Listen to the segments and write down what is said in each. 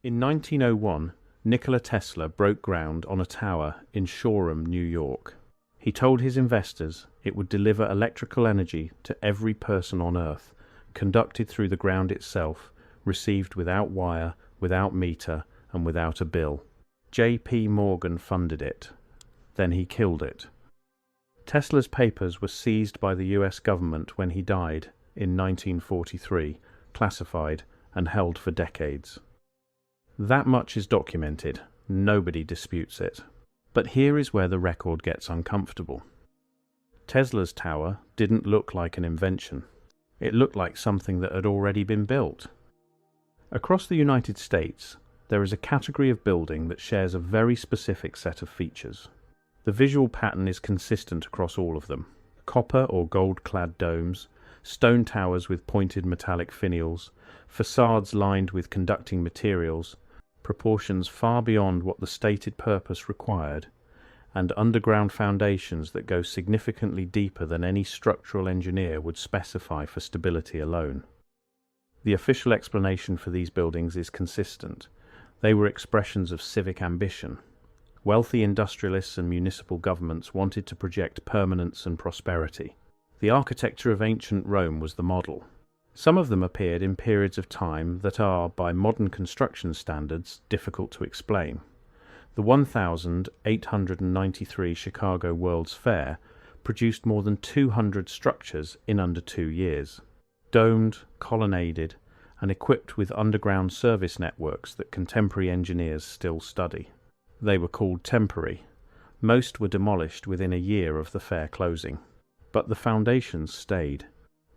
In 1901, Nikola Tesla broke ground on a tower in Shoreham, New York. He told his investors it would deliver electrical energy to every person on Earth, conducted through the ground itself, received without wire, without meter, and without a bill. J.P. Morgan funded it. Then he killed it. Tesla's papers were seized by the US government when he died in 1943, classified, and held for decades. That much is documented. Nobody disputes it. But here is where the record gets uncomfortable. Tesla's tower didn't look like an invention. It looked like something that had already been built. Across the United States, there is a category of building that shares a very specific set of features. The visual pattern is consistent across all of them. Copper or gold-clad domes, stone towers with pointed metallic finials, facades lined with conducting materials, proportions far beyond what the stated purpose required, and underground foundations that go significantly deeper than any structural engineer would specify for stability alone. The official explanation for these buildings is consistent. They were expressions of civic ambition. Wealthy industrialists and municipal governments wanted to project permanence and prosperity. The architecture of ancient Rome was the model. Some of them appeared in periods of time that are, by modern construction standards, difficult to explain. The 1893 Chicago World's Fair produced more than 200 structures in under 2 years, domed, colonnaded, and equipped with underground service networks that contemporary engineers still study. They were called temporary. Most were demolished within a year of the fair closing. But the foundations stayed.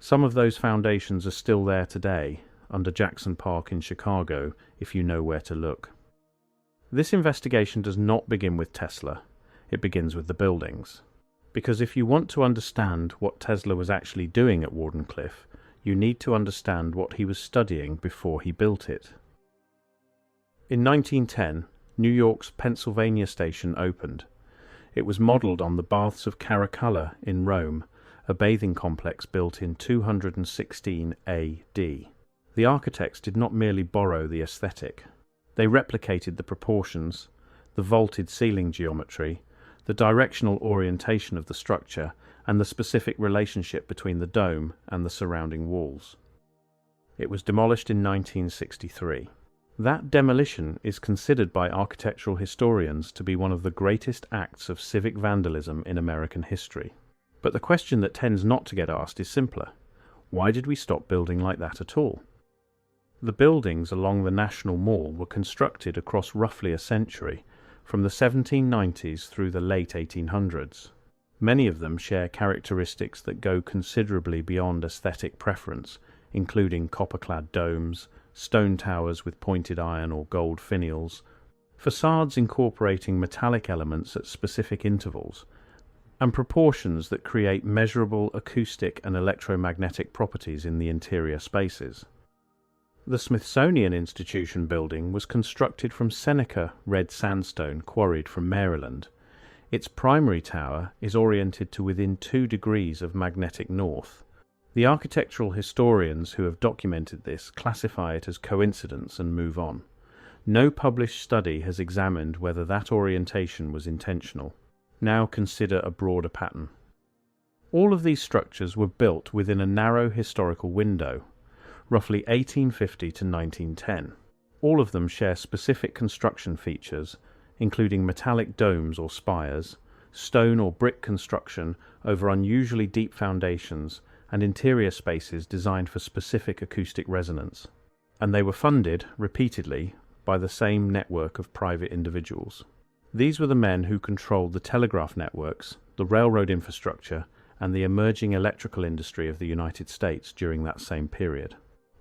Some of those foundations are still there today, under Jackson Park in Chicago, if you know where to look. This investigation does not begin with Tesla. It begins with the buildings. Because if you want to understand what Tesla was actually doing at Wardenclyffe, you need to understand what he was studying before he built it. In 1910, New York's Pennsylvania station opened. It was modelled on the Baths of Caracalla in Rome, a bathing complex built in 216 A.D. The architects did not merely borrow the aesthetic. They replicated the proportions, the vaulted ceiling geometry, the directional orientation of the structure, and the specific relationship between the dome and the surrounding walls. It was demolished in 1963. That demolition is considered by architectural historians to be one of the greatest acts of civic vandalism in American history. But the question that tends not to get asked is simpler. Why did we stop building like that at all? The buildings along the National Mall were constructed across roughly a century, from the 1790s through the late 1800s. Many of them share characteristics that go considerably beyond aesthetic preference, including copper-clad domes, stone towers with pointed iron or gold finials, facades incorporating metallic elements at specific intervals, and proportions that create measurable acoustic and electromagnetic properties in the interior spaces. The Smithsonian Institution building was constructed from Seneca red sandstone quarried from Maryland. Its primary tower is oriented to within 2 degrees of magnetic north. The architectural historians who have documented this classify it as coincidence and move on. No published study has examined whether that orientation was intentional. Now consider a broader pattern. All of these structures were built within a narrow historical window, roughly 1850 to 1910. All of them share specific construction features, including metallic domes or spires, stone or brick construction over unusually deep foundations, and interior spaces designed for specific acoustic resonance. And they were funded, repeatedly, by the same network of private individuals. These were the men who controlled the telegraph networks, the railroad infrastructure, and the emerging electrical industry of the United States during that same period.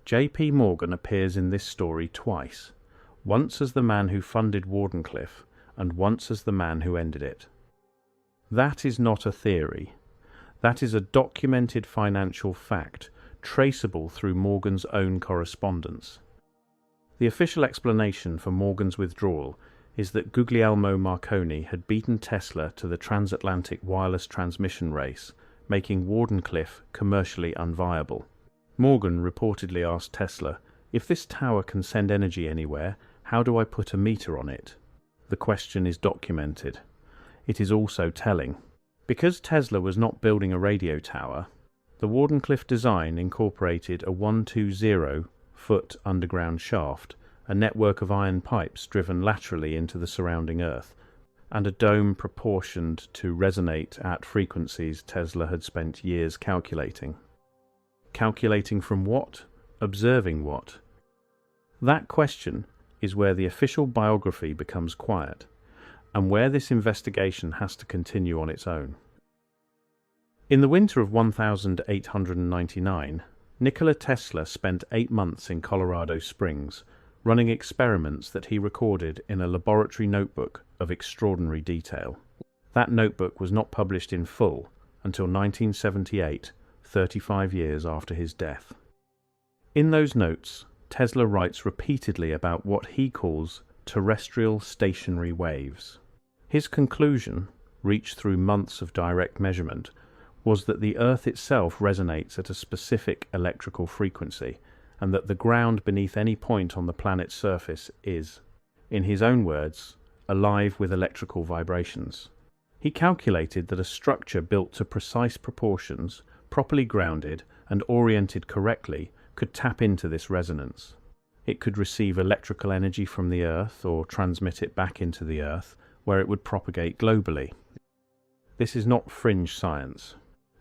J.P. Morgan appears in this story twice, once as the man who funded Wardenclyffe, and once as the man who ended it. That is not a theory. That is a documented financial fact, traceable through Morgan's own correspondence. The official explanation for Morgan's withdrawal is that Guglielmo Marconi had beaten Tesla to the transatlantic wireless transmission race, making Wardenclyffe commercially unviable. Morgan reportedly asked Tesla, "If this tower can send energy anywhere, How do I put a meter on it? The question is documented. It is also telling. Because Tesla was not building a radio tower, the Wardenclyffe design incorporated a 120-foot underground shaft, a network of iron pipes driven laterally into the surrounding earth, and a dome proportioned to resonate at frequencies Tesla had spent years calculating. Calculating from what? Observing what? That question is where the official biography becomes quiet, and where this investigation has to continue on its own. In the winter of 1899, Nikola Tesla spent 8 months in Colorado Springs, running experiments that he recorded in a laboratory notebook of extraordinary detail. That notebook was not published in full until 1978, 35 years after his death. In those notes, Tesla writes repeatedly about what he calls terrestrial stationary waves. His conclusion, reached through months of direct measurement, was that the Earth itself resonates at a specific electrical frequency, and that the ground beneath any point on the planet's surface is, in his own words, alive with electrical vibrations. He calculated that a structure built to precise proportions, properly grounded and oriented correctly, could tap into this resonance. It could receive electrical energy from the Earth or transmit it back into the Earth, where it would propagate globally. This is not fringe science.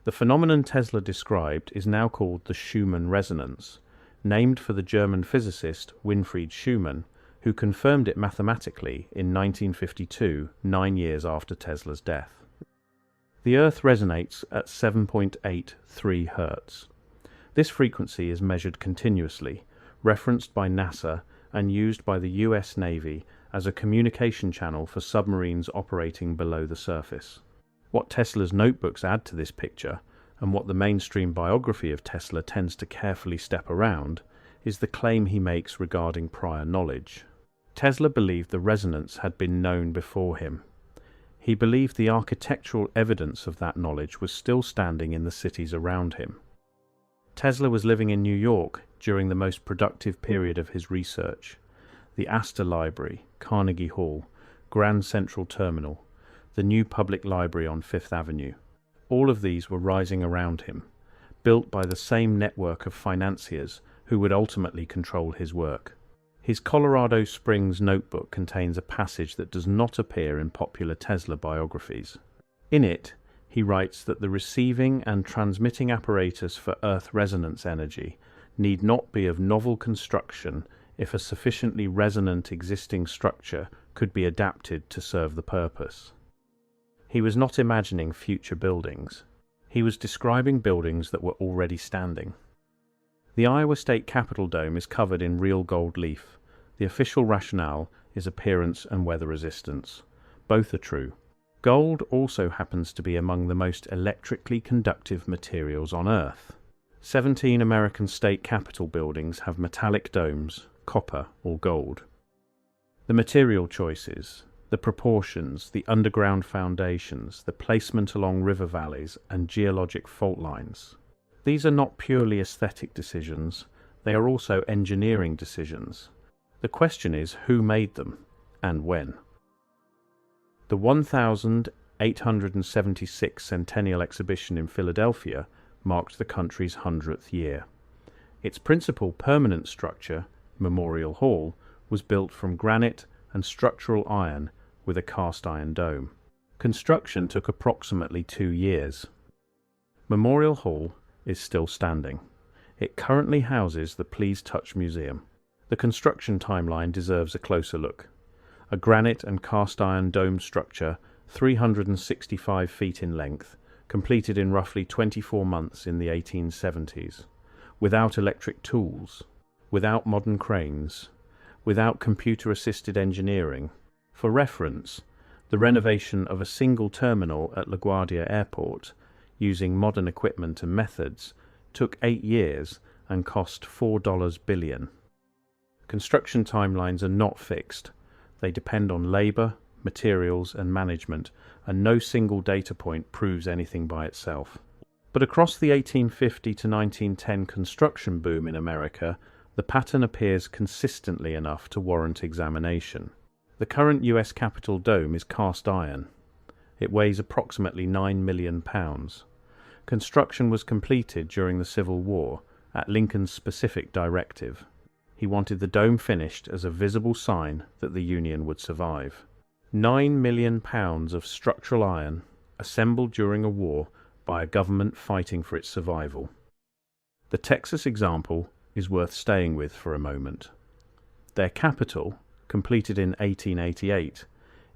The phenomenon Tesla described is now called the Schumann Resonance, named for the German physicist Winfried Schumann, who confirmed it mathematically in 1952, 9 years after Tesla's death. The Earth resonates at 7.83 Hz. This frequency is measured continuously, referenced by NASA and used by the US Navy as a communication channel for submarines operating below the surface. What Tesla's notebooks add to this picture, and what the mainstream biography of Tesla tends to carefully step around, is the claim he makes regarding prior knowledge. Tesla believed the resonance had been known before him. He believed the architectural evidence of that knowledge was still standing in the cities around him. Tesla was living in New York during the most productive period of his research. The Astor Library, Carnegie Hall, Grand Central Terminal, the new public library on Fifth Avenue. All of these were rising around him, built by the same network of financiers who would ultimately control his work. His Colorado Springs notebook contains a passage that does not appear in popular Tesla biographies. In it, he writes that the receiving and transmitting apparatus for Earth resonance energy need not be of novel construction if a sufficiently resonant existing structure could be adapted to serve the purpose. He was not imagining future buildings. He was describing buildings that were already standing. The Iowa State Capitol dome is covered in real gold leaf. The official rationale is appearance and weather resistance. Both are true. Gold also happens to be among the most electrically conductive materials on Earth. 17 American state capitol buildings have metallic domes, copper or gold. The material choices, the proportions, the underground foundations, the placement along river valleys and geologic fault lines. These are not purely aesthetic decisions, they are also engineering decisions. The question is who made them and when. The 1876 Centennial Exhibition in Philadelphia marked the country's 100th year. Its principal permanent structure, Memorial Hall, was built from granite and structural iron with a cast iron dome. Construction took approximately 2 years. Memorial Hall is still standing. It currently houses the Please Touch Museum. The construction timeline deserves a closer look. A granite and cast iron dome structure, 365 feet in length, completed in roughly 24 months in the 1870s, without electric tools, without modern cranes, without computer-assisted engineering. For reference, the renovation of a single terminal at LaGuardia Airport, using modern equipment and methods, took 8 years and cost $4 billion. Construction timelines are not fixed. They depend on labor, materials, and management, and no single data point proves anything by itself. But across the 1850 to 1910 construction boom in America, The pattern appears consistently enough to warrant examination. The current US Capitol dome is cast iron. It weighs approximately 9 million pounds. Construction was completed during the Civil War at Lincoln's specific directive. He wanted the dome finished as a visible sign that the Union would survive. 9 million pounds of structural iron assembled during a war by a government fighting for its survival. The Texas example is worth staying with for a moment. Their Capitol, completed in 1888,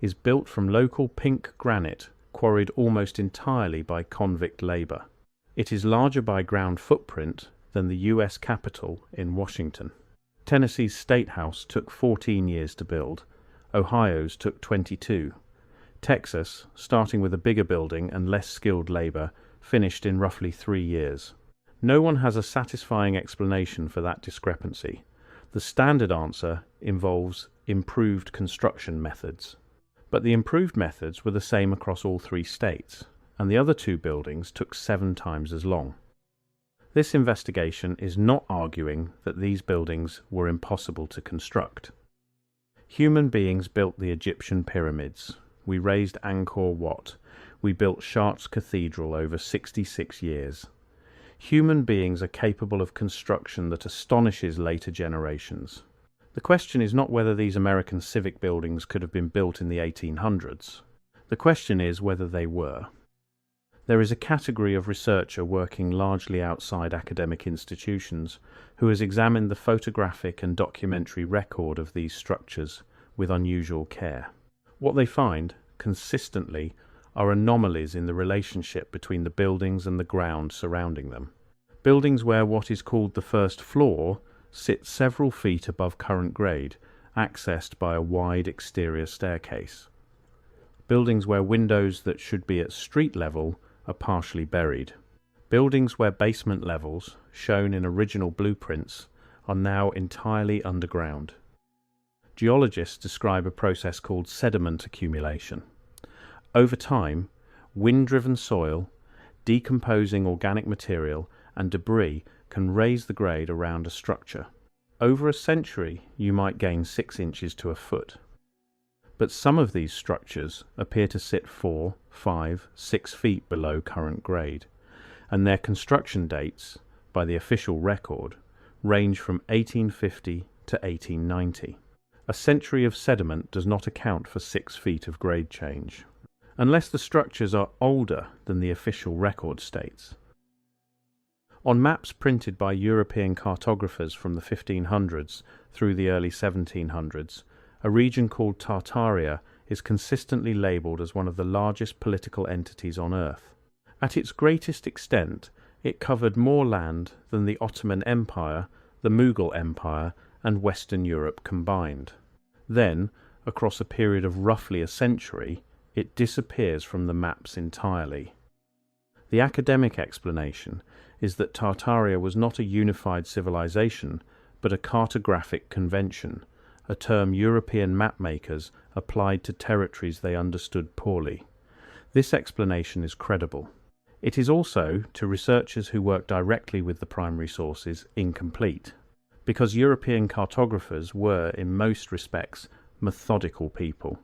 is built from local pink granite quarried almost entirely by convict labor. It is larger by ground footprint than the US Capitol in Washington. Tennessee's State House took 14 years to build. Ohio's took 22. Texas, starting with a bigger building and less skilled labor, finished in roughly 3 years. No one has a satisfying explanation for that discrepancy. The standard answer involves improved construction methods. But the improved methods were the same across all 3 states, and the other 2 buildings took 7 times as long. This investigation is not arguing that these buildings were impossible to construct. Human beings built the Egyptian pyramids. We raised Angkor Wat. We built Chartres Cathedral over 66 years. Human beings are capable of construction that astonishes later generations. The question is not whether these American civic buildings could have been built in the 1800s. The question is whether they were. There is a category of researcher working largely outside academic institutions who has examined the photographic and documentary record of these structures with unusual care. What they find, consistently, are anomalies in the relationship between the buildings and the ground surrounding them. Buildings where what is called the first floor sits several feet above current grade, accessed by a wide exterior staircase. Buildings where windows that should be at street level are partially buried. Buildings where basement levels, shown in original blueprints, are now entirely underground. Geologists describe a process called sediment accumulation. Over time, wind-driven soil, decomposing organic material, and debris can raise the grade around a structure. Over a century, you might gain 6 inches to a foot. But some of these structures appear to sit 4, 5, 6 feet below current grade, and their construction dates, by the official record, range from 1850 to 1890. A century of sediment does not account for 6 feet of grade change, unless the structures are older than the official record states. On maps printed by European cartographers from the 1500s through the early 1700s, a region called Tartaria is consistently labelled as one of the largest political entities on Earth. At its greatest extent, it covered more land than the Ottoman Empire, the Mughal Empire, and Western Europe combined. Then, across a period of roughly a century, it disappears from the maps entirely. The academic explanation is that Tartaria was not a unified civilization, but a cartographic convention, a term European mapmakers applied to territories they understood poorly. This explanation is credible. It is also, to researchers who work directly with the primary sources, incomplete, because European cartographers were, in most respects, methodical people.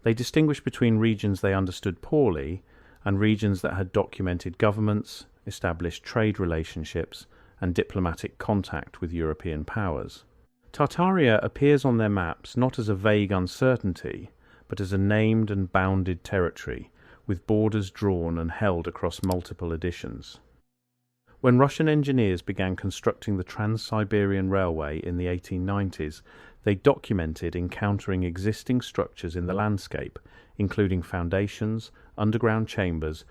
They distinguished between regions they understood poorly and regions that had documented governments, established trade relationships, and diplomatic contact with European powers. Tartaria appears on their maps not as a vague uncertainty, but as a named and bounded territory, with borders drawn and held across multiple editions. When Russian engineers began constructing the Trans-Siberian Railway in the 1890s, they documented encountering existing structures in the landscape, including foundations, underground chambers,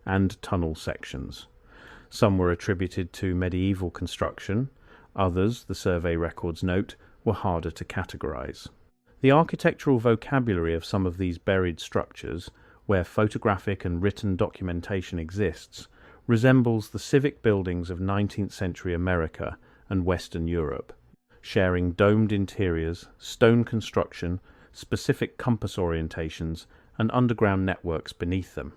and tunnel sections. Some were attributed to medieval construction, others, the survey records note, were harder to categorize. The architectural vocabulary of some of these buried structures, where photographic and written documentation exists, resembles the civic buildings of 19th century America and Western Europe, sharing domed interiors, stone construction, specific compass orientations, and underground networks beneath them.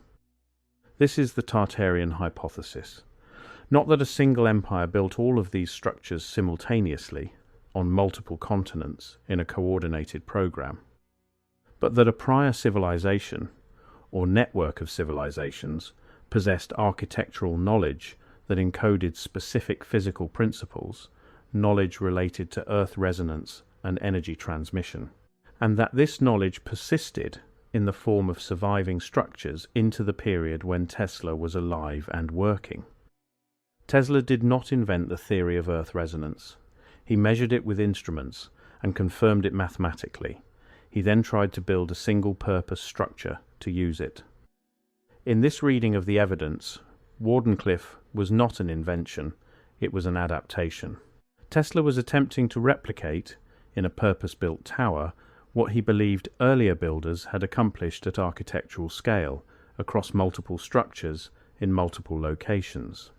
This is the Tartarian hypothesis. Not that a single empire built all of these structures simultaneously, on multiple continents in a coordinated program, but that a prior civilization, or network of civilizations, possessed architectural knowledge that encoded specific physical principles, knowledge related to Earth resonance and energy transmission, and that this knowledge persisted in the form of surviving structures into the period when Tesla was alive and working. Tesla did not invent the theory of Earth resonance. He measured it with instruments and confirmed it mathematically. He then tried to build a single-purpose structure to use it. In this reading of the evidence, Wardenclyffe was not an invention, it was an adaptation. Tesla was attempting to replicate, in a purpose-built tower, what he believed earlier builders had accomplished at architectural scale, across multiple structures in multiple locations.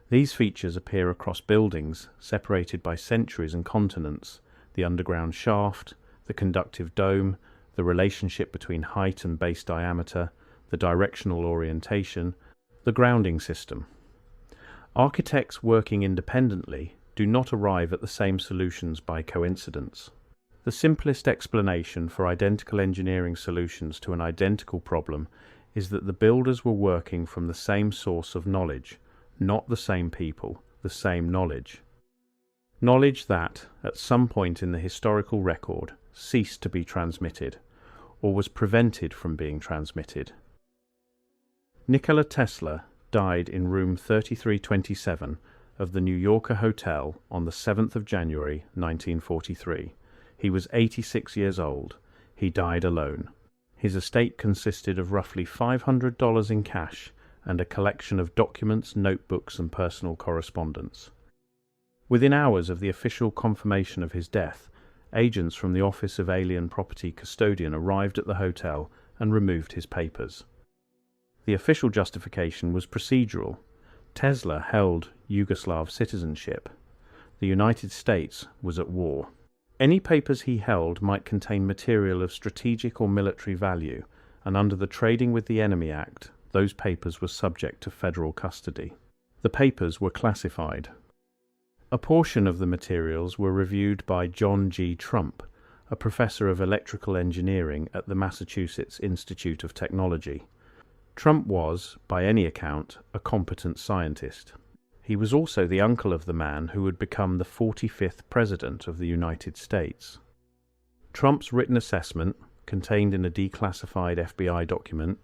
These features appear across buildings separated by centuries and continents: the underground shaft, the conductive dome, the relationship between height and base diameter, the directional orientation, the grounding system. Architects working independently do not arrive at the same solutions by coincidence. The simplest explanation for identical engineering solutions to an identical problem is that the builders were working from the same source of knowledge, not the same people, the same knowledge. Knowledge that, at some point in the historical record, ceased to be transmitted, or was prevented from being transmitted. Nikola Tesla died in room 3327 of the New Yorker Hotel on the 7th of January 1943. He was 86 years old. He died alone. His estate consisted of roughly $500 in cash and a collection of documents, notebooks, and personal correspondence. Within hours of the official confirmation of his death, agents from the Office of Alien Property Custodian arrived at the hotel and removed his papers. The official justification was procedural. Tesla held Yugoslav citizenship. The United States was at war. Any papers he held might contain material of strategic or military value, and under the Trading with the Enemy Act, those papers were subject to federal custody. The papers were classified. A portion of the materials were reviewed by John G. Trump, a professor of electrical engineering at the Massachusetts Institute of Technology. Trump was, by any account, a competent scientist. He was also the uncle of the man who would become the 45th President of the United States. Trump's written assessment, contained in a declassified FBI document,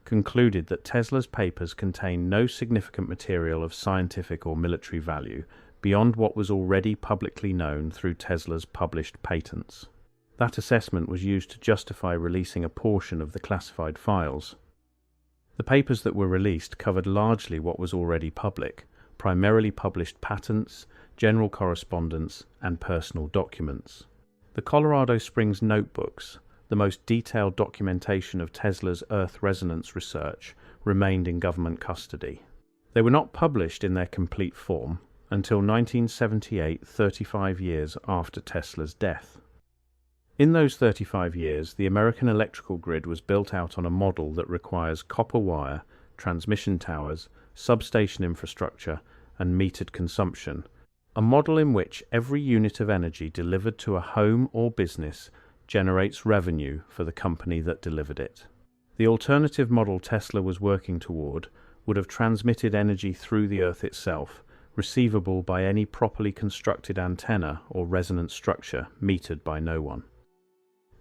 concluded that Tesla's papers contained no significant material of scientific or military value beyond what was already publicly known through Tesla's published patents. That assessment was used to justify releasing a portion of the classified files. The papers that were released covered largely what was already public, primarily published patents, general correspondence, and personal documents. The Colorado Springs notebooks, the most detailed documentation of Tesla's Earth resonance research, remained in government custody. They were not published in their complete form until 1978, 35 years after Tesla's death. In those 35 years, the American electrical grid was built out on a model that requires copper wire, transmission towers, substation infrastructure, and metered consumption, a model in which every unit of energy delivered to a home or business generates revenue for the company that delivered it. The alternative model Tesla was working toward would have transmitted energy through the Earth itself, receivable by any properly constructed antenna or resonant structure metered by no one.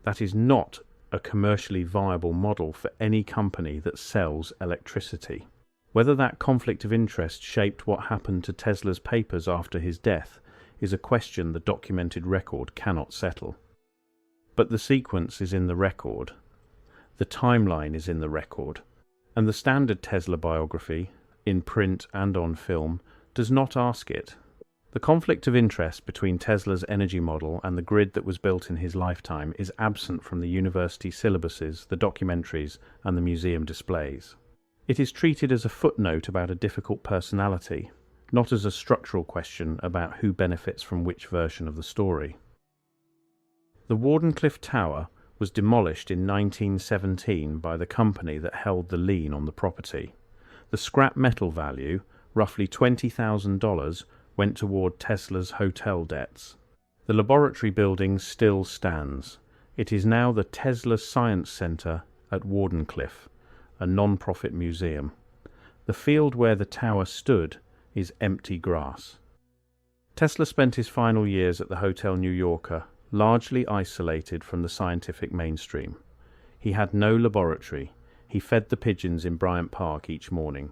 That is not a commercially viable model for any company that sells electricity. Whether that conflict of interest shaped what happened to Tesla's papers after his death is a question the documented record cannot settle. But the sequence is in the record, the timeline is in the record, and the standard Tesla biography, in print and on film, does not ask it. The conflict of interest between Tesla's energy model and the grid that was built in his lifetime is absent from the university syllabuses, the documentaries, and the museum displays. It is treated as a footnote about a difficult personality, not as a structural question about who benefits from which version of the story. The Wardenclyffe Tower was demolished in 1917 by the company that held the lien on the property. The scrap metal value, roughly $20,000, went toward Tesla's hotel debts. The laboratory building still stands. It is now the Tesla Science Center at Wardenclyffe, a non-profit museum. The field where the tower stood is empty grass. Tesla spent his final years at the Hotel New Yorker, largely isolated from the scientific mainstream. He had no laboratory. He fed the pigeons in Bryant Park each morning.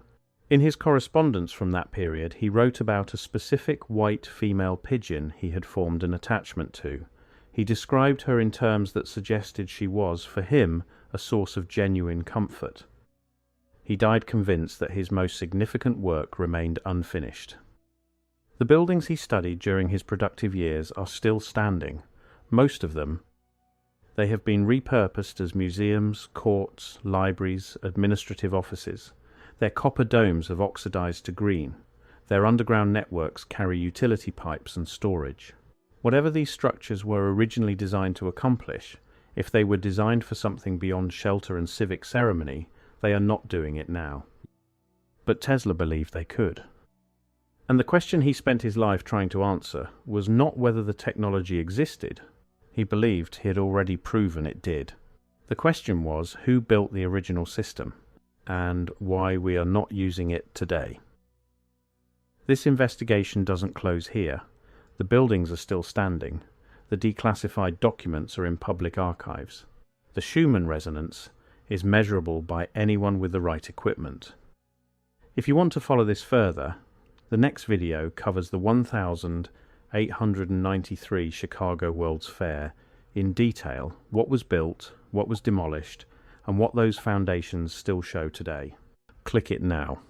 In his correspondence from that period, he wrote about a specific white female pigeon he had formed an attachment to. He described her in terms that suggested she was, for him, a source of genuine comfort. He died convinced that his most significant work remained unfinished. The buildings he studied during his productive years are still standing. Most of them. They have been repurposed as museums, courts, libraries, administrative offices. Their copper domes have oxidized to green. Their underground networks carry utility pipes and storage. Whatever these structures were originally designed to accomplish, if they were designed for something beyond shelter and civic ceremony, they are not doing it now. But Tesla believed they could. And the question he spent his life trying to answer was not whether the technology existed. He believed he had already proven it did. The question was who built the original system, and why we are not using it today. This investigation doesn't close here. The buildings are still standing. The declassified documents are in public archives. The Schumann resonance is measurable by anyone with the right equipment. If you want to follow this further, the next video covers the 1893 Chicago World's Fair in detail, what was built, what was demolished, and what those foundations still show today. Click it now.